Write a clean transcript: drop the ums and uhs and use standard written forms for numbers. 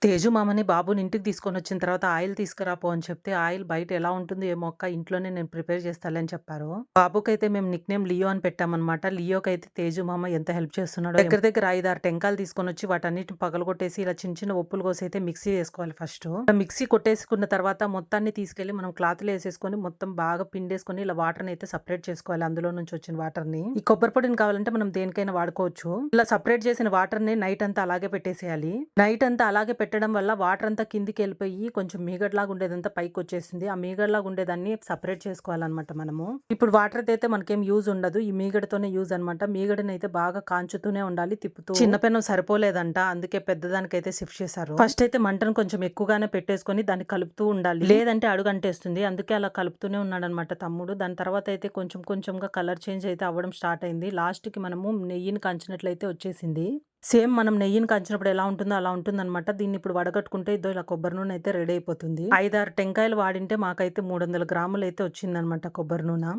తేజు మామని బాబుని ఇంటికి తీసుకొనొచ్చిన తర్వాత ఆయిల్ తీసుకురా పో అని చెప్తే, ఆయిల్ బయట ఎలా ఉంటుందో ఏమో అక్క ఇంట్లోనే నేను ప్రిపేర్ చేస్తాలే అని చెప్పారు. బాబుకైతే మేము నిక్‌నేమ్ లియో అని పెట్టామనమాట. లియోకైతే తేజు మామ ఎంత హెల్ప్ చేస్తున్నాడో దగ్గర దగ్గర 5, 6 టెంకాయలు తీసుకొనొచ్చి వాటన్నిటిని పగలగొట్టేసి ఇలా చిన్న చిన్న ఒప్పులు కోసి అయితే మిక్సీ వేసుకోవాలి ఫస్టు. మిక్సీ కొట్టేసుకున్న తర్వాత మొత్తాన్ని తీసుకెళ్ళి మనం క్లాత్‌లో ఏసేసుకొని మొత్తం బాగా పిండేసుకొని ఇలా వాటర్‌ని అయితే సెపరేట్ చేసుకోవాలి. అందులో నుంచి వచ్చిన వాటర్‌ని. ఈ కొబ్బరి పొడిని కావాలంటే మనం దేనికైనా వాడుకోవచ్చు. ఇలా సెపరేట్ చేసిన వాటర్‌ని నైట్ అంతా అలాగే పెట్టేసేయాలి. నైట్ అంతా అలాగే పెట్టడం వల్ల వాటర్ అంతా కిందికెళ్ళిపోయి కొంచెం మీగడలాగా ఉండేదంతా పైకొచ్చేసింది. ఆ మీగడలాగా ఉండేదాన్ని సెపరేట్ చేసుకోవాలనమాట మనము. ఇప్పుడు వాటర్‌ది అయితే మనకేం యూజ్ ఉండదు. ఈ మీగడతోనే యూజ్ అనమాట. మీగడనైతే బాగా కాంచుతూనే ఉండాలి తిప్పుతూ. చిన్న పెనం సరిపోలేదంట. అందుకే పెద్దదానికైతే షిఫ్ట్ చేశారు. ఫస్ట్ అయితే మంటను కొంచెం ఎక్కువగానే పెట్టేసుకొని దాన్ని కలుపుతూ ఉండాలి. లేదంటే అడుగంటేస్తుంది. అందుకే అలా కలుపుతూనే ఉన్నాడనమాట తమ్ముడు. దాని తర్వాత అయితే కొంచెం కొంచెంగా కలర్ చేంజ్ అయితే అవ్వడం స్టార్ట్ అయింది. లాస్ట్‌కి మనము నెయ్యిని కాంచినట్లయితే వచ్చేసింది. సేమ్ మనం నెయ్యిని కాంచినప్పుడు ఎలా ఉంటుందో అలా ఉంటుందనమాట. దీన్ని ఇప్పుడు వడగట్టుకుంటే ఇద్దో ఇలా కొబ్బరి నూనె అయితే రెడీ అయిపోతుంది. 5, 6 టెంకాయలు వాడింటే మాకైతే 300 గ్రాములైతే వచ్చిందనమాట కొబ్బరి నూనె.